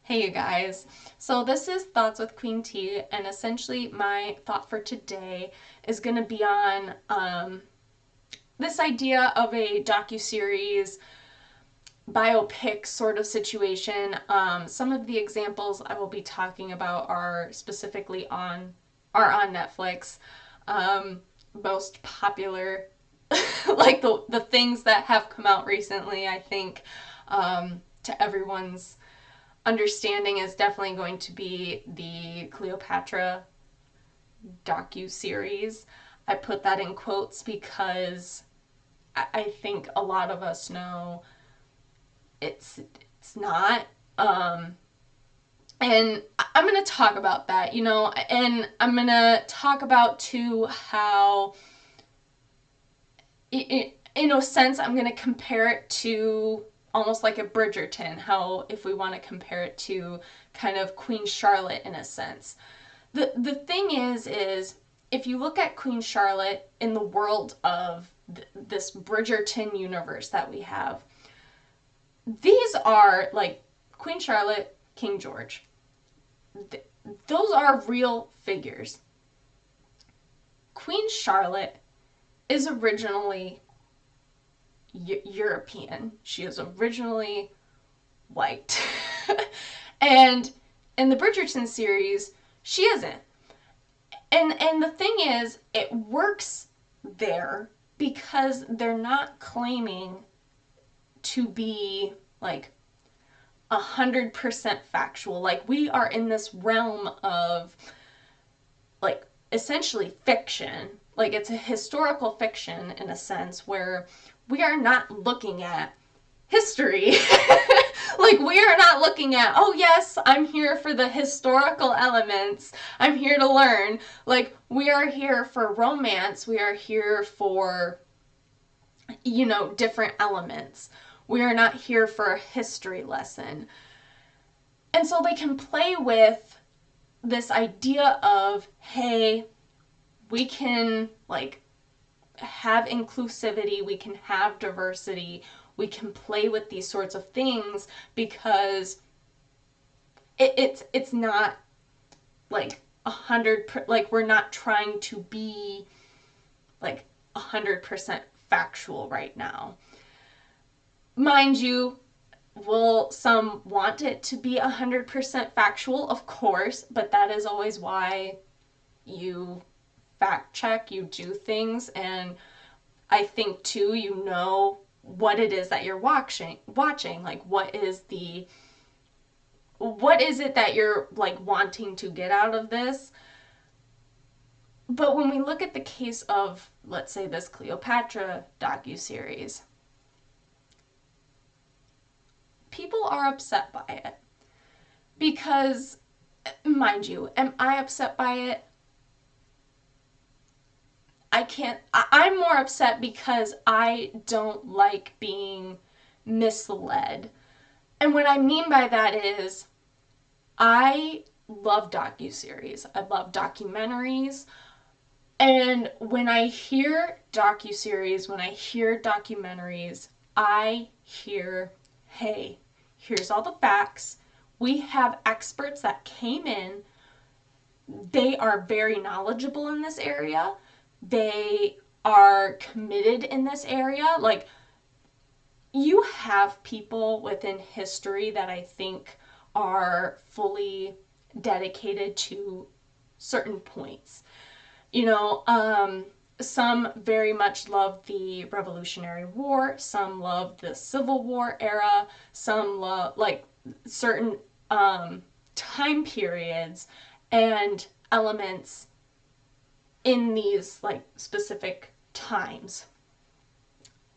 Hey you guys. So this is Thoughts with Queen T, and essentially my thought for today is going to be on this idea of a docuseries biopic sort of situation. Some of the examples I will be talking about are on Netflix. Most popular, like the things that have come out recently, I think, to everyone's understanding is definitely going to be the Cleopatra docu-series. I put that in quotes because I think a lot of us know it's not. And I'm going to talk about that, and I'm going to talk about too how, in a sense, I'm going to compare it to almost like a Bridgerton, how if we want to compare it to kind of Queen Charlotte in a sense. The thing is if you look at Queen Charlotte in the world of this Bridgerton universe that we have, these are like Queen Charlotte, King George. Those are real figures. Queen Charlotte is originally European. She is originally white. And in the Bridgerton series, she isn't. And the thing is, it works there because they're not claiming to be like 100% factual. Like, we are in this realm of like essentially fiction. Like, it's a historical fiction in a sense where we are not looking at history. Like, we are not looking at, oh yes, I'm here for the historical elements, I'm here to learn. Like, we are here for romance, we are here for, different elements. We are not here for a history lesson. And so they can play with this idea of, hey, we can like have inclusivity, we can have diversity, we can play with these sorts of things because it's not like 100, like we're not trying to be like 100% factual right now. Mind you, will some want it to be 100% factual? Of course, but that is always why you fact check, you do things, and I think too, what it is that you're watching. Like, what is it that you're like wanting to get out of this? But when we look at the case of, let's say, this Cleopatra docuseries, people are upset by it because, mind you, am I upset by it? I'm more upset because I don't like being misled. And what I mean by that is, I love docuseries. I love documentaries. And when I hear docuseries, when I hear documentaries, I hear, hey, here's all the facts. We have experts that came in. They are very knowledgeable in this area. They are committed in this area. Like, you have people within history that I think are fully dedicated to certain points. Some very much love the Revolutionary War, some love the Civil War era, some love like certain time periods and elements in these like specific times.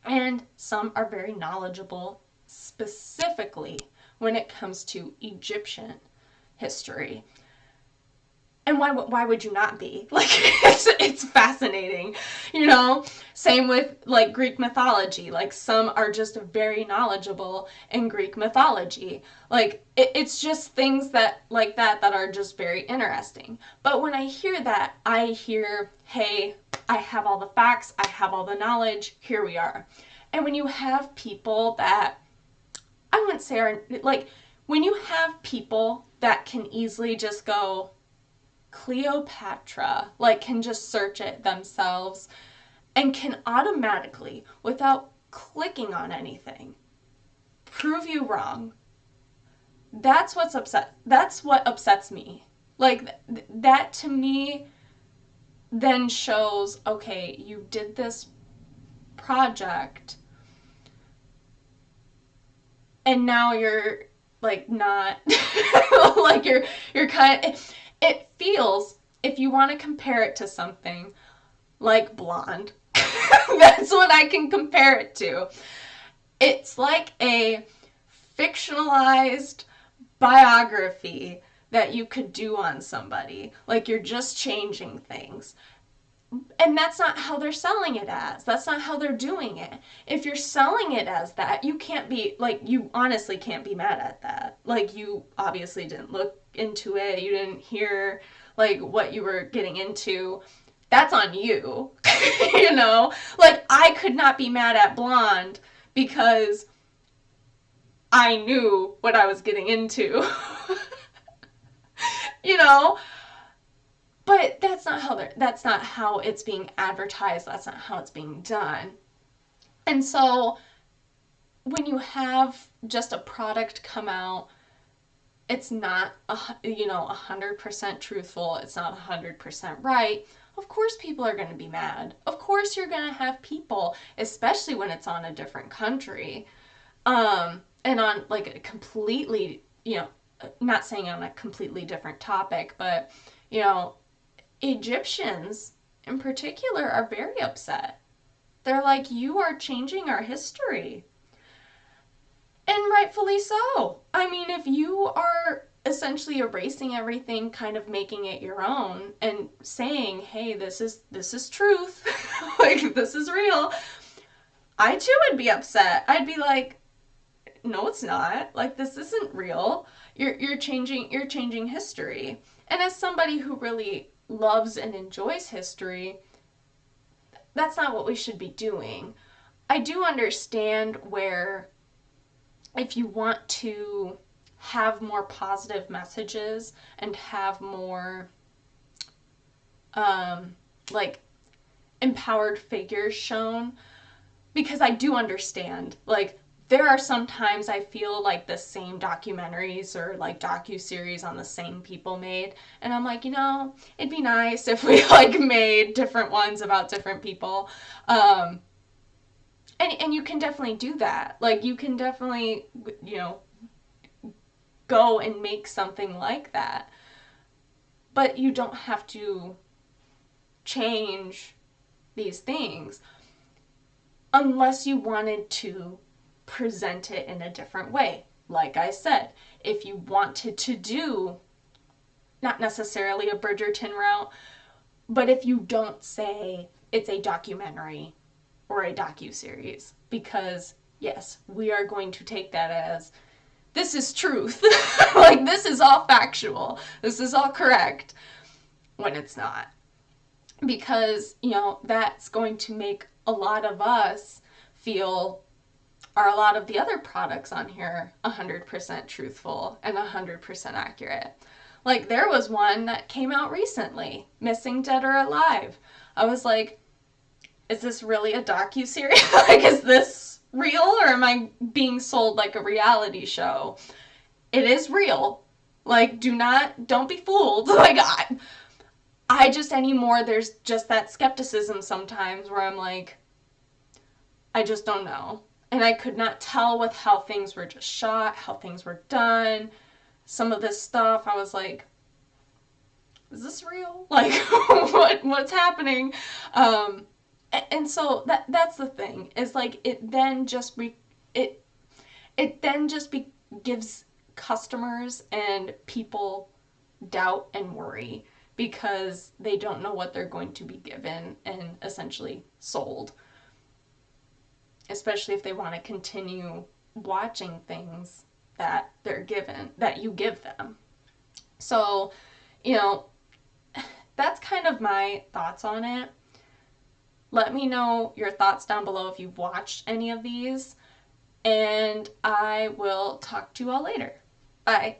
And some are very knowledgeable specifically when it comes to Egyptian history. And why would you not be? Like, it's fascinating, Same with like Greek mythology. Like, some are just very knowledgeable in Greek mythology. Like, it's just things that like that are just very interesting. But when I hear that, I hear, hey, I have all the facts, I have all the knowledge, here we are. And when you have people that I wouldn't say are like, when you have people that can easily just go, Cleopatra, like can just search it themselves and can automatically, without clicking on anything, prove you wrong. That's what upsets me. Like that to me then shows, okay, you did this project and now you're like not like you're kind of, it feels, if you want to compare it to something like Blonde, that's what I can compare it to. It's like a fictionalized biography that you could do on somebody. Like you're just changing things. And that's not how they're selling it as. That's not how they're doing it. If you're selling it as that, you can't be, like, you honestly can't be mad at that. Like, you obviously didn't look into it. You didn't hear, like, what you were getting into. That's on you. You know? Like, I could not be mad at Blonde because I knew what I was getting into. You know? But that's not how it's being advertised. That's not how it's being done. And so when you have just a product come out, it's not 100% truthful. It's not 100% right. Of course people are going to be mad. Of course you're going to have people, especially when it's on a different country, and on like a completely, not saying on a completely different topic, but Egyptians in particular are very upset. They're like, you are changing our history. And rightfully so. I mean, if you are essentially erasing everything, kind of making it your own and saying, hey, this is truth. Like, this is real. I too would be upset. I'd be like, no, it's not. Like, this isn't real. You're changing history. And as somebody who really loves and enjoys history, that's not what we should be doing. I do understand where if you want to have more positive messages and have more like empowered figures shown, because I do understand, like, there are some times I feel like the same documentaries or like docuseries on the same people made, and I'm like, it'd be nice if we like made different ones about different people. And you can definitely do that. Like, you can definitely, go and make something like that. But you don't have to change these things unless you wanted to present it in a different way. Like I said, if you wanted to do not necessarily a Bridgerton route, but if you don't say it's a documentary or a docuseries, because yes, we are going to take that as this is truth. Like, this is all factual. This is all correct, when it's not. Because, that's going to make a lot of us feel, are a lot of the other products on here 100% truthful and 100% accurate. Like, there was one that came out recently, Missing Dead or Alive. I was like, is this really a docuseries? Like, is this real, or am I being sold like a reality show? It is real. Like, don't be fooled. Like, I just anymore, there's just that skepticism sometimes where I'm like, I just don't know. And I could not tell with how things were just shot, how things were done. Some of this stuff, I was like, is this real? Like, what's happening? And so that's the thing, is like, it then just gives customers and people doubt and worry because they don't know what they're going to be given and essentially sold, especially if they want to continue watching things that you give them. So, that's kind of my thoughts on it. Let me know your thoughts down below if you've watched any of these, and I will talk to you all later. Bye. Bye.